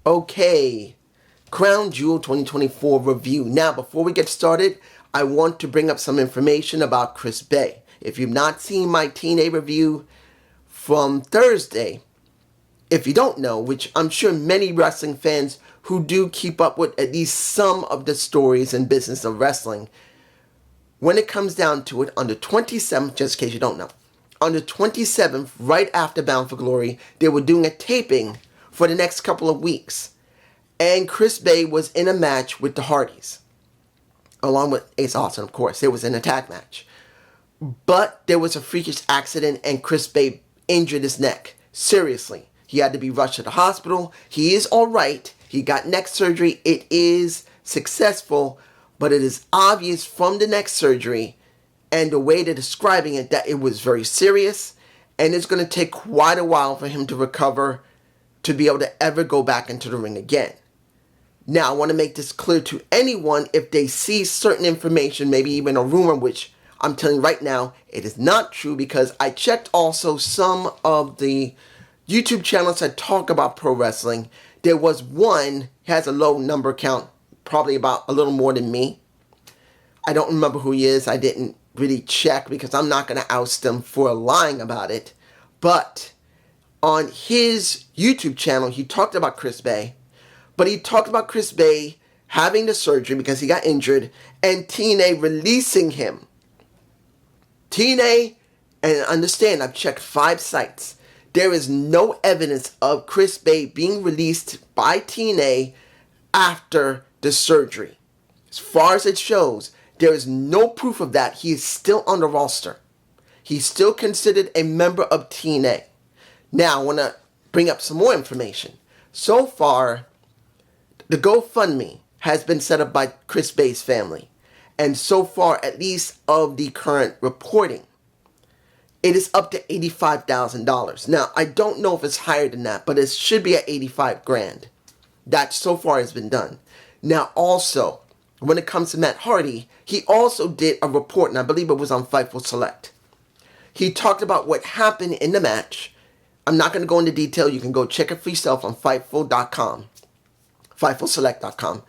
Okay, Crown Jewel 2024 review. Now, before we get started, I want to bring up some information about Chris Bey. If you've not seen my TNA review from Thursday, if you don't know, which I'm sure many wrestling fans who do keep up with at least some of the stories and business of wrestling, when it comes down to it, on the 27th, just in case you don't know, on the 27th, right after Bound for Glory, they were doing a taping for the next couple of weeks. And Chris Bey was in a match with the Hardys, along with Ace Austin, of course. It was an attack match. But there was a freakish accident and Chris Bey injured his neck. Seriously. He had to be rushed to the hospital. He is alright. He got neck surgery. It is successful, but it is obvious from the neck surgery and the way they're describing it that it was very serious, and it's going to take quite a while for him to recover to be able to ever go back into the ring again. Now, I want to make this clear to anyone if they see certain information, maybe even a rumor, which I'm telling you right now, it is not true, because I checked also some of the YouTube channels that talk about pro wrestling. There was one, has a low number count, probably about a little more than me. I don't remember who he is. I didn't really check because I'm not going to oust him for lying about it. But on his YouTube channel, he talked about Chris Bey, but he talked about Chris Bey having the surgery because he got injured and TNA releasing him. TNA, and understand, I've checked 5 sites. There is no evidence of Chris Bey being released by TNA after the surgery. As far as it shows, there is no proof of that. He is still on the roster. He's still considered a member of TNA. Now, I want to bring up some more information. So far, the GoFundMe has been set up by Chris Bey's family. And so far, at least of the current reporting, it is up to $85,000. Now, I don't know if it's higher than that, but it should be at $85,000. That so far has been done. Now, also, when it comes to Matt Hardy, he also did a report, and I believe it was on Fightful Select. He talked about what happened in the match. I'm not going to go into detail. You can go check it for yourself on Fightful.com, FightfulSelect.com.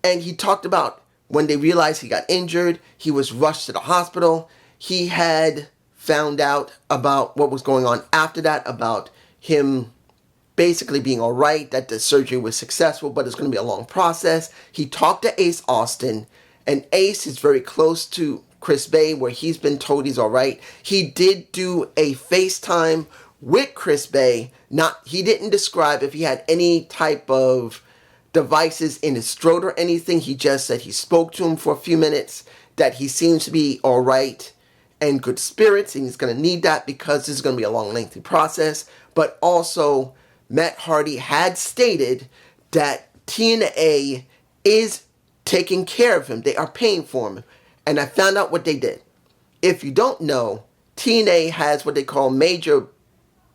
And he talked about when they realized he got injured, he was rushed to the hospital. He had found out about what was going on after that, about him basically being alright, that the surgery was successful, but it's going to be a long process. He talked to Ace Austin, and Ace is very close to Chris Bey, where he's been told he's alright. He did do a FaceTime with Chris Bey. He didn't describe if he had any type of devices in his throat or anything. He just said he spoke to him for a few minutes, that he seems to be alright and good spirits, and he's going to need that because this is going to be a long, lengthy process. But also, Matt Hardy had stated that TNA is taking care of him. They are paying for him. And I found out what they did. If you don't know, TNA has what they call major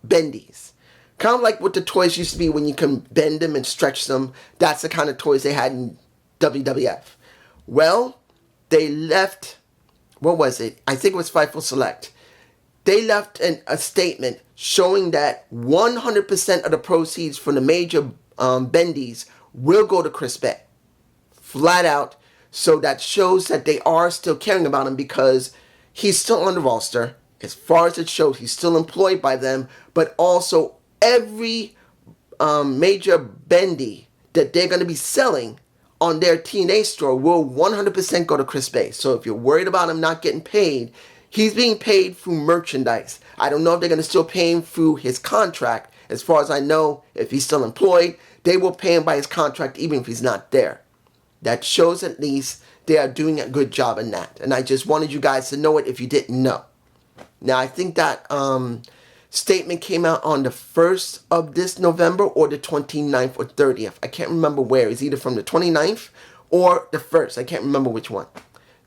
bendies. Kind of like what the toys used to be when you can bend them and stretch them. That's the kind of toys they had in WWF. Well, they left, what was it? I think it was Fightful Select. They left a statement showing that 100% of the proceeds from the major bendies will go to Chris Bey. Flat out. So that shows that they are still caring about him, because he's still on the roster. As far as it shows, he's still employed by them. But also, every major bendy that they're going to be selling on their TNA store will 100% go to Chris Bey. So if you're worried about him not getting paid, he's being paid through merchandise. I don't know if they're going to still pay him through his contract. As far as I know, if he's still employed, they will pay him by his contract even if he's not there. That shows at least they are doing a good job in that. And I just wanted you guys to know it if you didn't know. Now, I think that statement came out on the 1st of this November or the 29th or 30th. I can't remember where. It's either from the 29th or the 1st. I can't remember which one.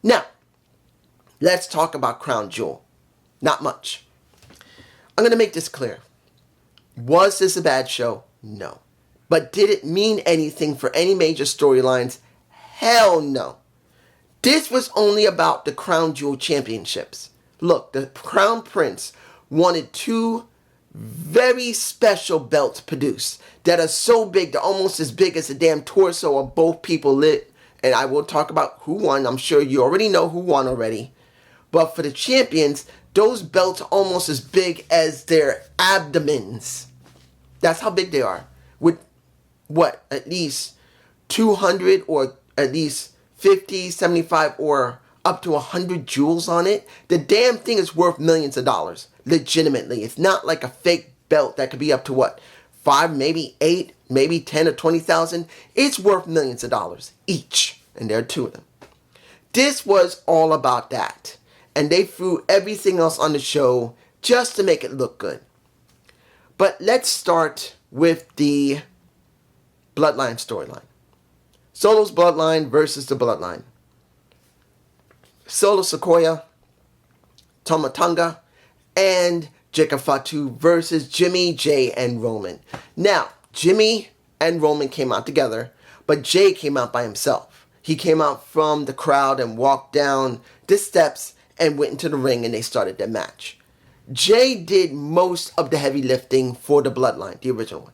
Now, let's talk about Crown Jewel. Not much. I'm going to make this clear. Was this a bad show? No. But did it mean anything for any major storylines? Hell no. This was only about the Crown Jewel championships. Look, the Crown Prince wanted 2 very special belts produced that are so big, they're almost as big as the damn torso of both people lit. And I will talk about who won. I'm sure you already know who won already. But for the champions, those belts are almost as big as their abdomens. That's how big they are. With what? At least 200 or at least 50, 75 or up to 100 jewels on it. The damn thing is worth millions of dollars. Legitimately. It's not like a fake belt that could be up to what? 5, maybe 8, maybe 10 or 20,000. It's worth millions of dollars each. And there are 2 of them. This was all about that. And they threw everything else on the show just to make it look good. But let's start with the Bloodline storyline. Solo's Bloodline versus the Bloodline. Solo Sikoa, Tama Tonga, and Jacob Fatu versus Jimmy, Jay, and Roman. Now, Jimmy and Roman came out together, but Jay came out by himself. He came out from the crowd and walked down the steps and went into the ring, and they started their match. Jay did most of the heavy lifting for the Bloodline, the original one.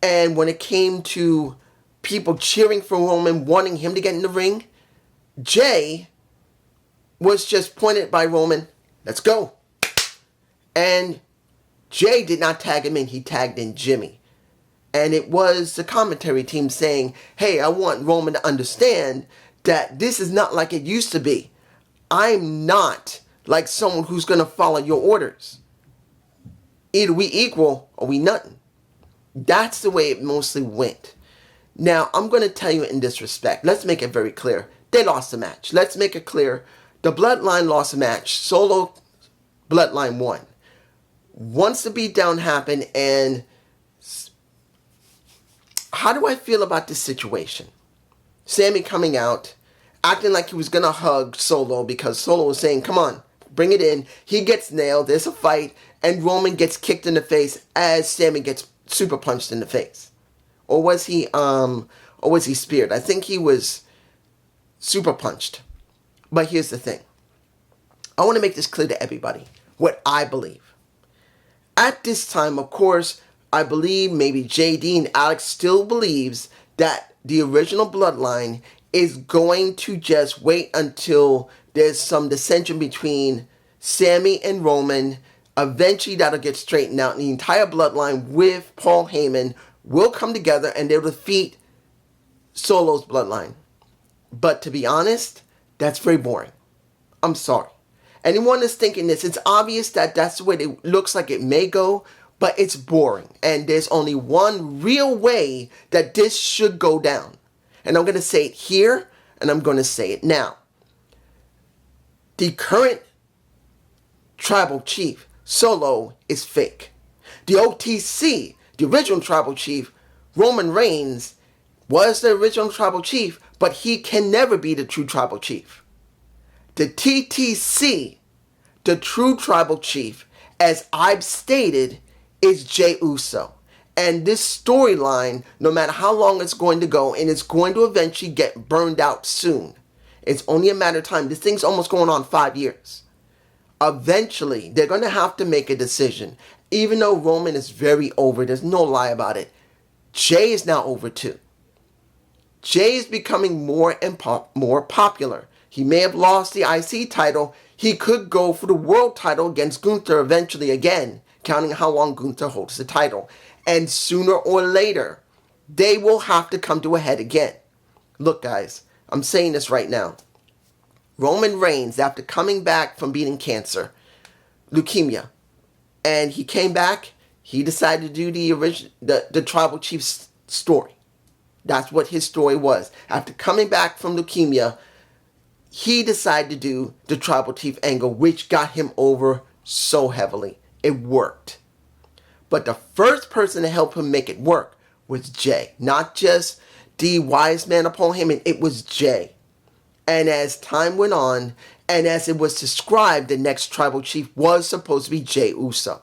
And when it came to people cheering for Roman, wanting him to get in the ring, Jay was just pointed by Roman, let's go. And Jay did not tag him in, he tagged in Jimmy. And it was the commentary team saying, hey, I want Roman to understand that this is not like it used to be. I'm not like someone who's going to follow your orders. Either we equal or we nothing. That's the way it mostly went. Now, I'm going to tell you in this respect. Let's make it very clear. They lost the match. Let's make it clear. The Bloodline lost a match. Solo Bloodline won. Once the beatdown happened, and how do I feel about this situation? Sammy coming out, acting like he was going to hug Solo because Solo was saying, come on, bring it in. He gets nailed. There's a fight. And Roman gets kicked in the face as Sammy gets super punched in the face. Or was he speared? I think he was super punched. But here's the thing. I want to make this clear to everybody. What I believe. At this time, of course, I believe maybe JD and Alex still believes that the original Bloodline is going to just wait until there's some dissension between Sammy and Roman. Eventually that'll get straightened out, and the entire Bloodline with Paul Heyman will come together and they'll defeat Solo's Bloodline. But to be honest, that's very boring. I'm sorry. Anyone that's thinking this, it's obvious that that's the way it looks like it may go, but it's boring. And there's only one real way that this should go down. And I'm going to say it here, and I'm going to say it now. The current tribal chief, Solo, is fake. The OTC, the original tribal chief, Roman Reigns, was the original tribal chief, but he can never be the true tribal chief. The TTC, the true tribal chief, as I've stated, is Jey Uso. And this storyline, no matter how long it's going to go, and it's going to eventually get burned out soon. It's only a matter of time. This thing's almost going on 5 years. Eventually, they're going to have to make a decision. Even though Roman is very over, there's no lie about it. Jey is now over too. Jey is becoming more and more popular. He may have lost the IC title. He could go for the world title against Gunther eventually again, counting how long Gunther holds the title. And sooner or later, they will have to come to a head again. Look, guys, I'm saying this right now. Roman Reigns, after coming back from beating cancer, leukemia, and he came back, he decided to do the tribal chief's story. That's what his story was. After coming back from leukemia, he decided to do the tribal chief angle, which got him over so heavily. It worked. But the first person to help him make it work was Jey. Not just the wise man of Paul Heyman, it was Jey. And as time went on, and as it was described, the next tribal chief was supposed to be Jey Uso.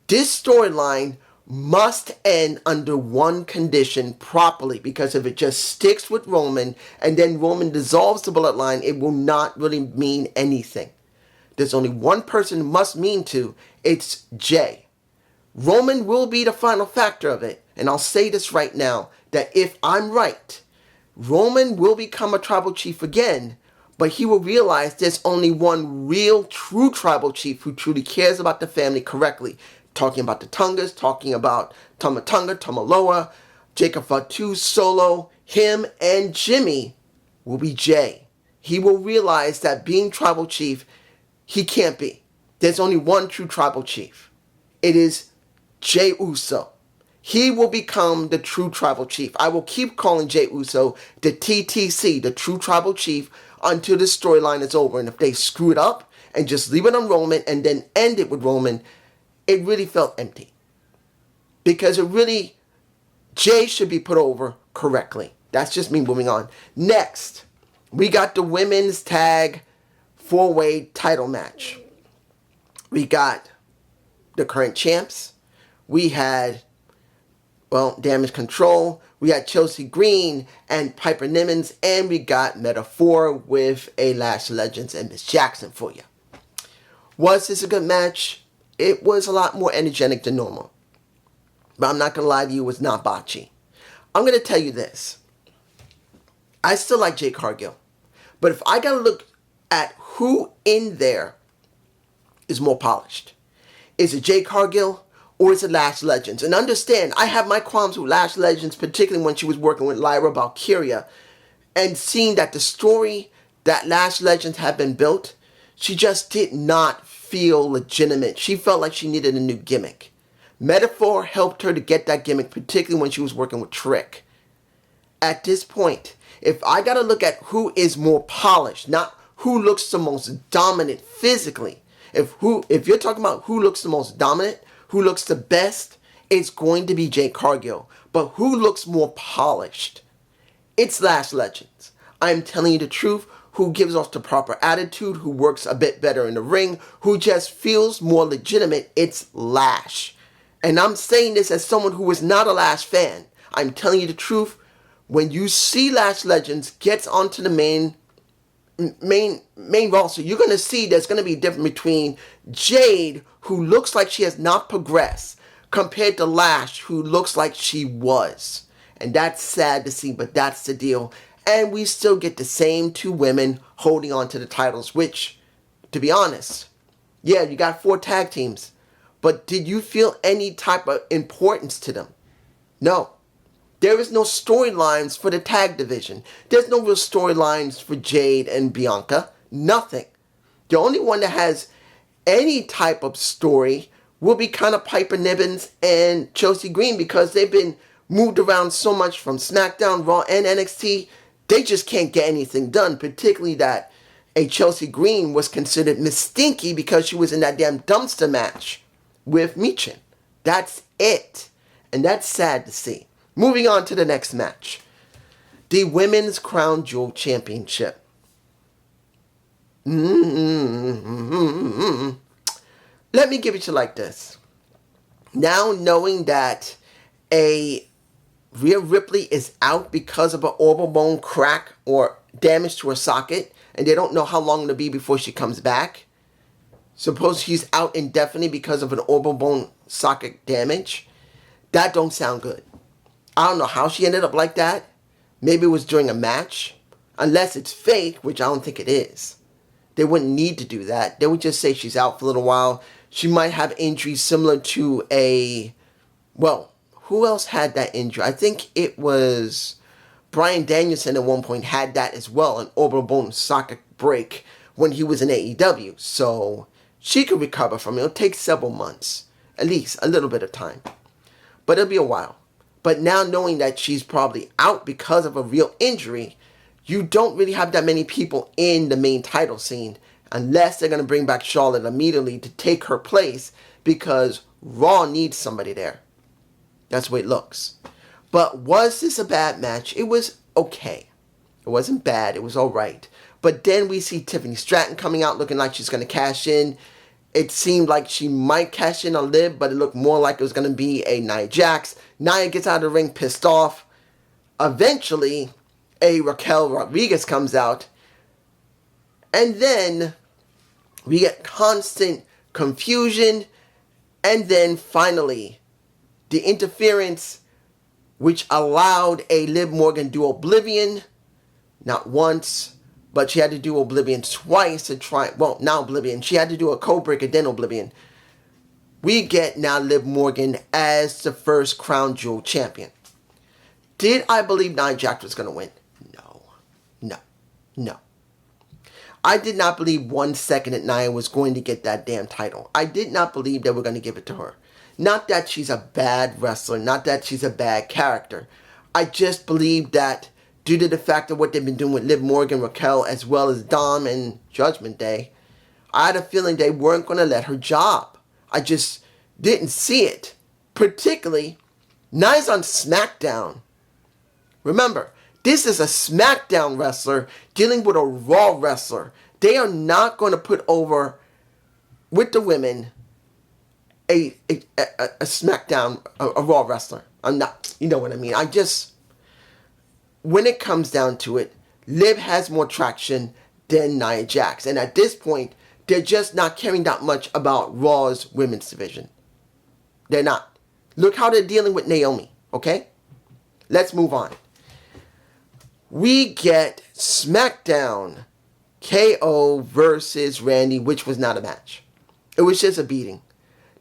This storyline must end under one condition properly, because if it just sticks with Roman and then Roman dissolves the bloodline, it will not really mean anything. There's only one person it must mean to. It's Jey. Roman will be the final factor of it. And I'll say this right now, that if I'm right, Roman will become a tribal chief again, but he will realize there's only one real, true tribal chief who truly cares about the family correctly. Talking about the Tungas, talking about Tama Tonga, Tamaloa, Jacob Fatu, Solo, him, and Jimmy will be Jay. He will realize that being tribal chief, he can't be. There's only one true tribal chief. It is Jey Uso. He will become the true tribal chief. I will keep calling Jey Uso the TTC, the true tribal chief, until this storyline is over. And if they screw it up and just leave it on Roman and then end it with Roman, it really felt empty. Because Jay should be put over correctly. That's just me moving on. Next, we got the women's tag 4-way title match. We got the current champs. We had, Damage Control. We had Chelsea Green and Piper Niven. And we got Meta-Four with a Lash Legends and Miss Jackson for you. Was this a good match? It was a lot more energetic than normal. But I'm not going to lie to you, it was not botchy. I'm going to tell you this. I still like Jade Cargill. But if I got to look at who in there is more polished, is it Jade Cargill or is it Lash Legends? And understand, I have my qualms with Lash Legends, particularly when she was working with Lyra Valkyria, and seeing that the story that Lash Legends had been built, she just did not feel legitimate. She felt like she needed a new gimmick. Meta-Four helped her to get that gimmick, particularly when she was working with Trick. At this point, if I gotta look at who is more polished, not who looks the most dominant physically, if you're talking about who looks the most dominant, who looks the best, it's going to be Jade Cargill. But who looks more polished? It's Lash Legends. I'm telling you the truth. Who gives off the proper attitude, who works a bit better in the ring, who just feels more legitimate, it's Lash. And I'm saying this as someone who is not a Lash fan. I'm telling you the truth. When you see Lash Legends gets onto the main roster, you're going to see there's going to be a difference between Jade, who looks like she has not progressed, compared to Lash, who looks like she was. And that's sad to see, but that's the deal. And we still get the same two women holding on to the titles, which, to be honest, yeah, you got 4 tag teams. But did you feel any type of importance to them? No. There is no storylines for the tag division. There's no real storylines for Jade and Bianca. Nothing. The only one that has any type of story will be kind of Piper Niven and Chelsea Green, because they've been moved around so much from SmackDown, Raw, and NXT. They just can't get anything done, particularly that a Chelsea Green was considered Miss Stinky because she was in that damn dumpster match with Michin. That's it. And that's sad to see. Moving on to the next match. The Women's Crown Jewel Championship. Let me give it to you like this. Now knowing that Rhea Ripley is out because of an orbital bone crack or damage to her socket, and they don't know how long it'll be before she comes back. Suppose she's out indefinitely because of an orbital bone socket damage. That don't sound good. I don't know how she ended up like that. Maybe it was during a match. Unless it's fake, which I don't think it is. They wouldn't need to do that. They would just say she's out for a little while. She might have injuries similar to who else had that injury? I think it was Bryan Danielson at one point had that as well, an orbital bone socket break when he was in AEW. So she could recover from it. It'll take several months, at least a little bit of time. But it'll be a while. But now knowing that she's probably out because of a real injury, you don't really have that many people in the main title scene unless they're going to bring back Charlotte immediately to take her place, because Raw needs somebody there. That's the way it looks. But was this a bad match? It was okay. It wasn't bad. It was all right. But then we see Tiffany Stratton coming out looking like she's going to cash in. It seemed like she might cash in on Liv, but it looked more like it was going to be a Nia Jax. Nia gets out of the ring pissed off. Eventually, a Raquel Rodriguez comes out. And then we get constant confusion. And then finally, the interference which allowed a Liv Morgan do Oblivion, not once, but she had to do Oblivion twice to try, well, not Oblivion, she had to do a code breaker, then Oblivion. We get now Liv Morgan as the first Crown Jewel champion. Did I believe Nia Jax was going to win? No. I did not believe 1 second that Nia was going to get that damn title. I did not believe they were going to give it to her. Not that she's a bad wrestler, not that she's a bad character. I just believe that due to the fact of what they've been doing with Liv Morgan, Raquel, as well as Dom and Judgment Day, I had a feeling they weren't going to let her job. I just didn't see it. Particularly, Nia's on SmackDown. Remember, this is a SmackDown wrestler dealing with a Raw wrestler. They are not going to put over, with the women, a SmackDown, a Raw wrestler. I'm not, you know what I mean. When it comes down to it, Liv has more traction than Nia Jax. And at this point, they're just not caring that much about Raw's women's division. They're not. Look how they're dealing with Naomi, okay? Let's move on. We get SmackDown KO versus Randy, which was not a match. It was just a beating.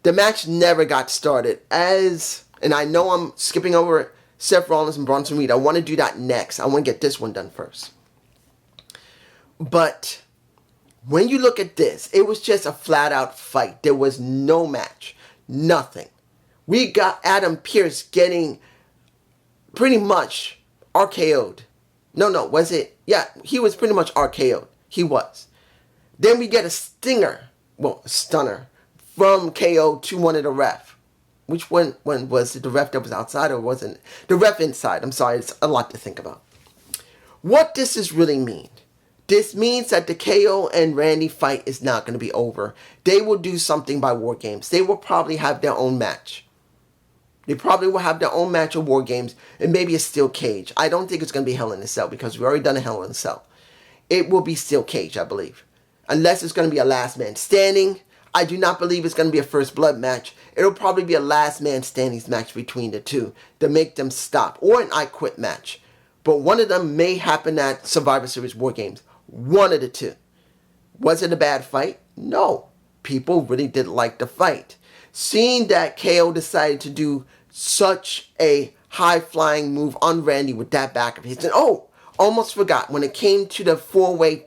The match never got started. And I know I'm skipping over Seth Rollins and Bronson Reed. I want to do that next. I want to get this one done first. But when you look at this, it was just a flat-out fight. There was no match. Nothing. We got Adam Pearce getting pretty much RKO'd. No, was it? Yeah, he was pretty much RKO'd. He was. Then we get a stunner from KO to one of the ref. Which one was it? The ref that was outside or wasn't? The ref inside. I'm sorry, it's a lot to think about. What does this really mean? This means that the KO and Randy fight is not going to be over. They will do something by War Games. They will probably have their own match. They probably will have their own match of War Games and maybe a steel cage. I don't think it's going to be Hell in a Cell because we've already done a Hell in a Cell. It will be steel cage, I believe. Unless it's going to be a last man standing. I do not believe it's going to be a first blood match. It'll probably be a last man standing match between the two to make them stop. Or an I Quit match. But one of them may happen at Survivor Series War Games. One of the two. Was it a bad fight? No. People really did like the fight. Seeing that KO decided to do such a high-flying move on Randy with that back of his. And almost forgot. When it came to the 4-way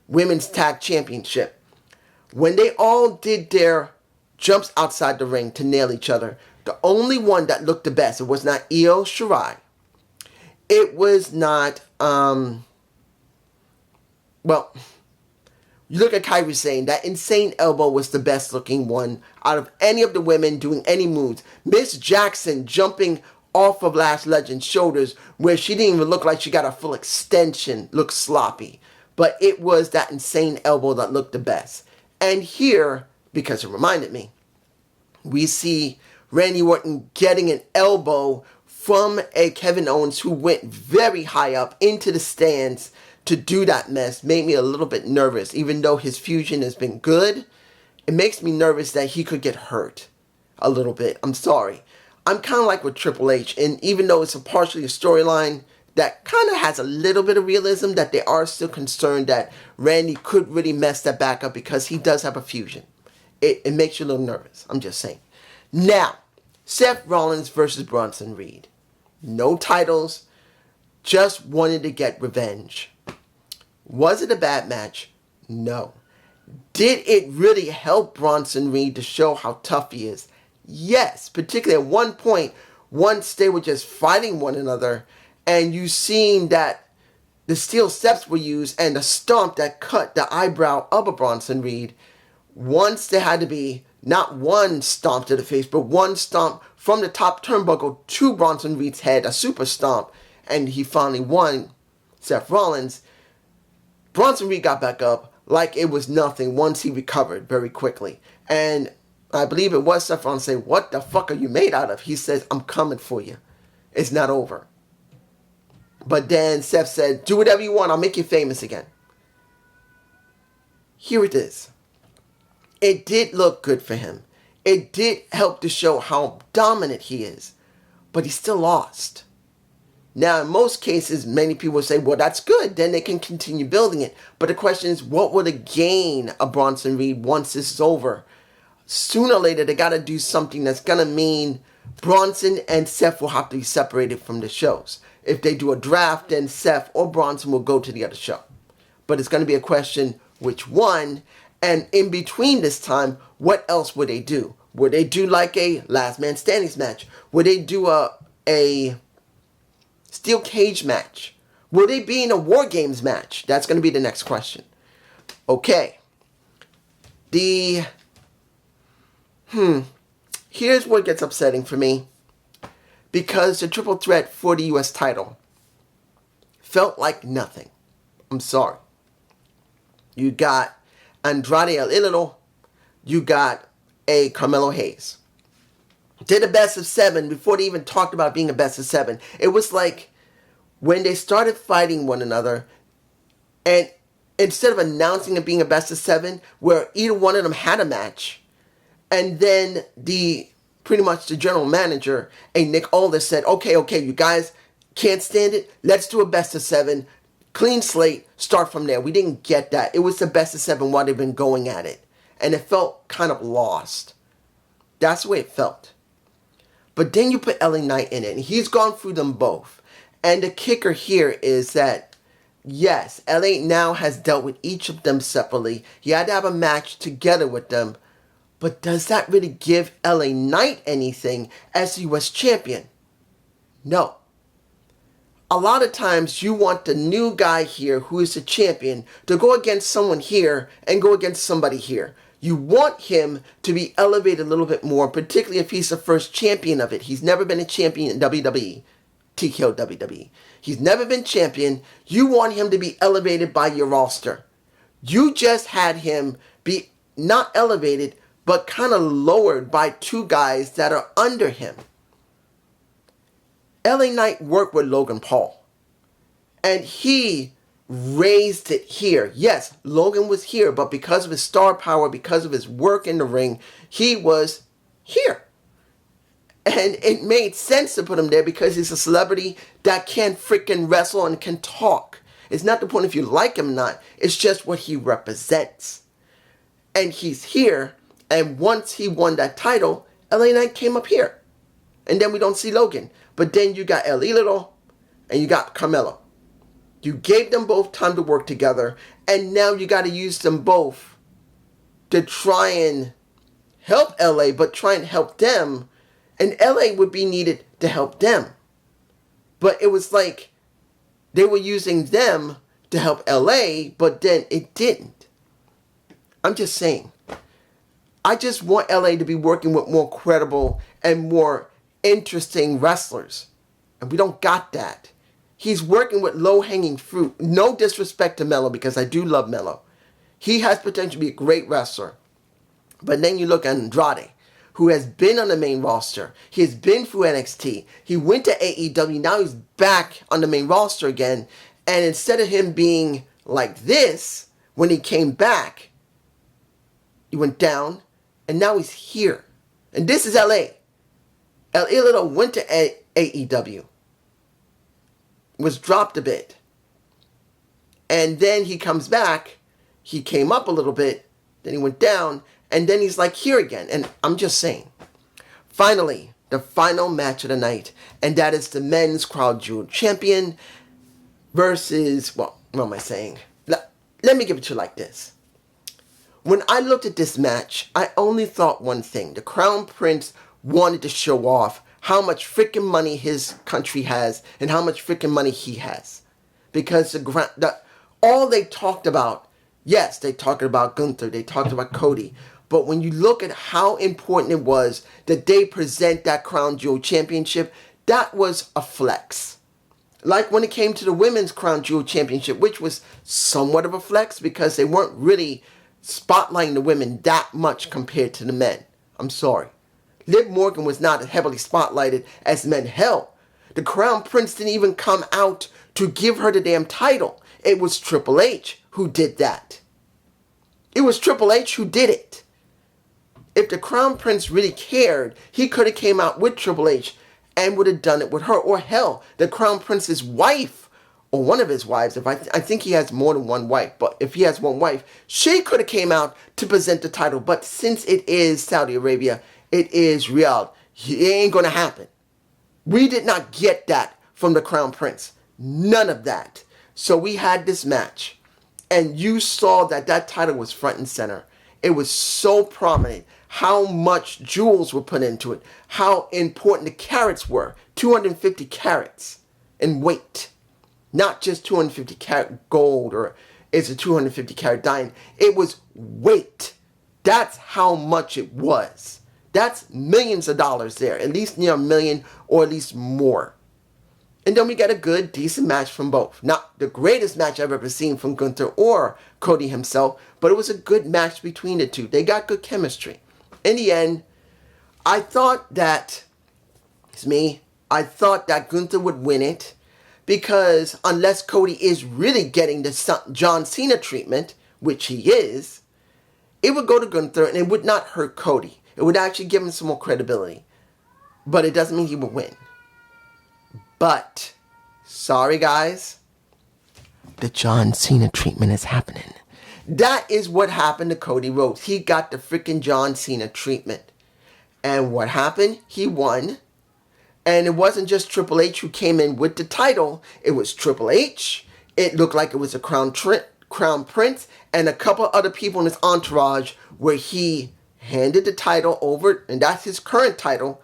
Women's Tag Championship. When they all did their jumps outside the ring to nail each other, the only one that looked the best, it was not Io Shirai. It was not, you look at Kairi Sane, that insane elbow was the best looking one out of any of the women doing any moves. Miss Jackson jumping off of Lash Legend's shoulders where she didn't even look like she got a full extension, looked sloppy. But it was that insane elbow that looked the best. And here, because it reminded me, we see Randy Orton getting an elbow from a Kevin Owens who went very high up into the stands to do that mess. Made me a little bit nervous. Even though his fusion has been good, it makes me nervous that he could get hurt a little bit. I'm sorry. I'm kind of like with Triple H, and even though it's partially a storyline that kind of has a little bit of realism, that they are still concerned that Randy could really mess that back up because he does have a fusion. It makes you a little nervous. I'm just saying. Now, Seth Rollins versus Bronson Reed. No titles. Just wanted to get revenge. Was it a bad match? No. Did it really help Bronson Reed to show how tough he is? Yes. Particularly at one point, once they were just fighting one another, and you seen that the steel steps were used and the stomp that cut the eyebrow of a Bronson Reed. Once there had to be not one stomp to the face, but one stomp from the top turnbuckle to Bronson Reed's head, a super stomp, and he finally won Seth Rollins. Bronson Reed got back up like it was nothing once he recovered very quickly. And I believe it was Seth Rollins saying, "What the fuck are you made out of?" He says, "I'm coming for you. It's not over." But then Seth said, "Do whatever you want. I'll make you famous again." Here it is. It did look good for him. it did help to show how dominant he is, but he still lost. Now, in most cases, many people say, well, that's good. Then they can continue building it. But the question is, what would it gain a Bronson Reed once this is over? Sooner or later, they got to do something that's going to mean Bronson and Seth will have to be separated from the shows. If they do a draft, then Seth or Bronson will go to the other show. But it's going to be a question, which one? And in between this time, what else would they do? Would they do like a last man standing match? Would they do a steel cage match? Will they be in a War Games match? That's going to be the next question. Okay. Here's what gets upsetting for me. Because the triple threat for the U.S. title felt like nothing. I'm sorry. You got Andrade El Idolo. You got a Carmelo Hayes. Did a best of 7 before they even talked about being a best of 7. It was like when they started fighting one another, and instead of announcing it being a best of 7, where either one of them had a match, and then pretty much the general manager, Nick Aldis, said, okay, you guys can't stand it. Let's do a best of 7. Clean slate, start from there. We didn't get that. It was the best of 7 while they've been going at it. And it felt kind of lost. That's the way it felt. But then you put LA Knight in it, and he's gone through them both. And the kicker here is that, yes, LA now has dealt with each of them separately. He had to have a match together with them. But does that really give LA Knight anything as the U.S. champion? No. A lot of times you want the new guy here who is the champion to go against someone here and go against somebody here. You want him to be elevated a little bit more, particularly if he's the first champion of it. He's never been a champion in WWE. TKO WWE. He's never been champion. You want him to be elevated by your roster. You just had him be not elevated, but kind of lowered by 2 guys that are under him. LA Knight worked with Logan Paul, and he raised it here. Yes, Logan was here, but because of his star power, because of his work in the ring, he was here. And it made sense to put him there because he's a celebrity that can freaking wrestle and can talk. It's not the point if you like him or not. It's just what he represents. And he's here. And once he won that title, LA Knight came up here. And then we don't see Logan. But then you got El Idolo and you got Carmelo. You gave them both time to work together. And now you got to use them both to try and help LA, but try and help them. And LA would be needed to help them. But it was like they were using them to help LA, but then it didn't. I'm just saying. I just want LA to be working with more credible and more interesting wrestlers. And we don't got that. He's working with low-hanging fruit. No disrespect to Melo, because I do love Melo. He has potential to be a great wrestler. But then you look at Andrade, who has been on the main roster. He has been through NXT. He went to AEW. Now he's back on the main roster again. And instead of him being like this, when he came back, he went down. And now he's here. And this is LA. El Idolo went to AEW. Was dropped a bit. And then he comes back. He came up a little bit. Then he went down. And then he's like here again. And I'm just saying. Finally, the final match of the night. And that is the men's Crown Jewel champion versus, well, what am I saying? Let me give it to you like this. When I looked at this match, I only thought one thing. The Crown Prince wanted to show off how much freaking money his country has and how much freaking money he has. Because all they talked about, yes, they talked about Gunther, they talked about Cody, but when you look at how important it was that they present that Crown Jewel Championship, that was a flex. Like when it came to the Women's Crown Jewel Championship, which was somewhat of a flex because they weren't really spotlighting the women that much compared to the men. I'm sorry. Liv Morgan was not as heavily spotlighted as men. Hell, the Crown Prince didn't even come out to give her the damn title. It was Triple H who did that. It was Triple H who did it. If the Crown Prince really cared, he could have came out with Triple H and would have done it with her. Or hell, the Crown Prince's wife, or one of his wives, if I think he has more than one wife, but if he has one wife, she could have came out to present the title. But since it is Saudi Arabia, it is Riyadh, it ain't going to happen. We did not get that from the Crown Prince. None of that. So we had this match, and you saw that that title was front and center. It was so prominent. How much jewels were put into it. How important the carats were. 250 carats in weight. Not just 250 carat gold or it's a 250 carat diamond. It was weight. That's how much it was. That's millions of dollars there. At least near a million or at least more. And then we got a good, decent match from both. Not the greatest match I've ever seen from Gunther or Cody himself, but it was a good match between the two. They got good chemistry. In the end, I thought that Gunther would win it because unless Cody is really getting the John Cena treatment, which he is, it would go to Gunther and it would not hurt Cody. It would actually give him some more credibility. But it doesn't mean he would win. But, sorry guys, the John Cena treatment is happening. That is what happened to Cody Rhodes. He got the freaking John Cena treatment. And what happened? He won. And it wasn't just Triple H who came in with the title. It was Triple H. It looked like it was a Crown Prince and a couple other people in his entourage where he handed the title over, and that's his current title,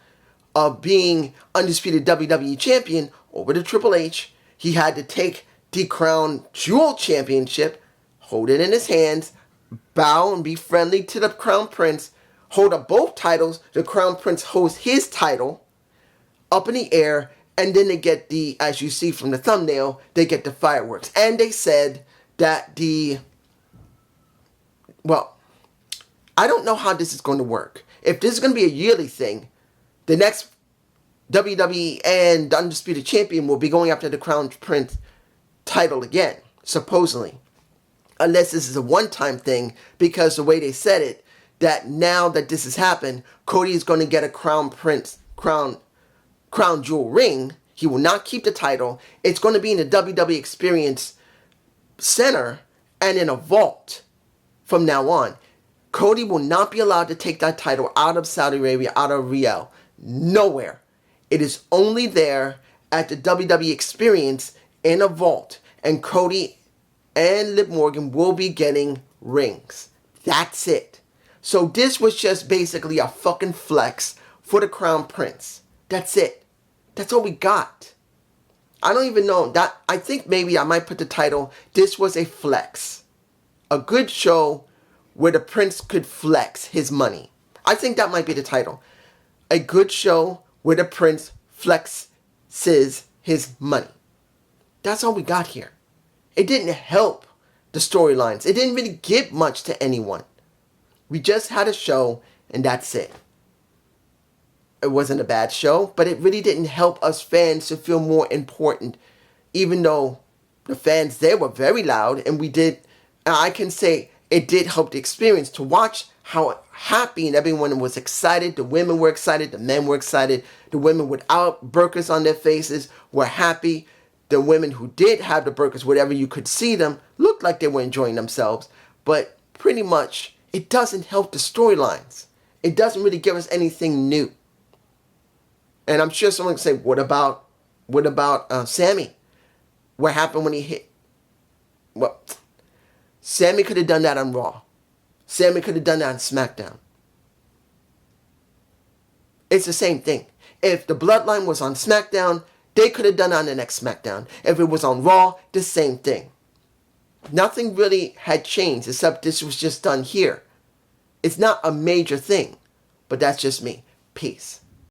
of being undisputed WWE champion over to Triple H. He had to take the Crown Jewel Championship, hold it in his hands, bow and be friendly to the Crown Prince, hold up both titles. The Crown Prince holds his title up in the air, and then they get the, as you see from the thumbnail, they get the fireworks. And they said that I don't know how this is going to work. If this is going to be a yearly thing, the next WWE and the Undisputed Champion will be going after the Crown Prince title again, supposedly. Unless this is a one-time thing, because the way they said it, that now that this has happened, Cody is going to get a Crown Jewel ring. He will not keep the title. It's going to be in the WWE Experience Center and in a vault from now on. Cody will not be allowed to take that title out of Saudi Arabia, out of Riyadh. Nowhere. It is only there at the WWE Experience in a vault. And Cody and Liv Morgan will be getting rings. That's it. So this was just basically a fucking flex for the Crown Prince. That's it. That's all we got. I don't even know. I think maybe I might put the title, this was a flex. A good show where the Prince could flex his money. I think that might be the title. A good show where the Prince flexes his money. That's all we got here. It didn't help the storylines. It didn't really give much to anyone. We just had a show and that's it. It wasn't a bad show, but it really didn't help us fans to feel more important, even though the fans there were very loud, and I can say it did help the experience to watch how happy and everyone was excited. The women were excited, the men were excited, the women without burqas on their faces were happy. The women who did have the burqas, whatever you could see them, looked like they were enjoying themselves, but pretty much it doesn't help the storylines. It doesn't really give us anything new. And I'm sure someone can say, what about Sammy? What happened when he hit? Well, Sammy could have done that on Raw. Sammy could have done that on SmackDown. It's the same thing. If the Bloodline was on SmackDown, they could have done it on the next SmackDown. If it was on Raw, the same thing. Nothing really had changed except this was just done here. It's not a major thing, but that's just me. Peace.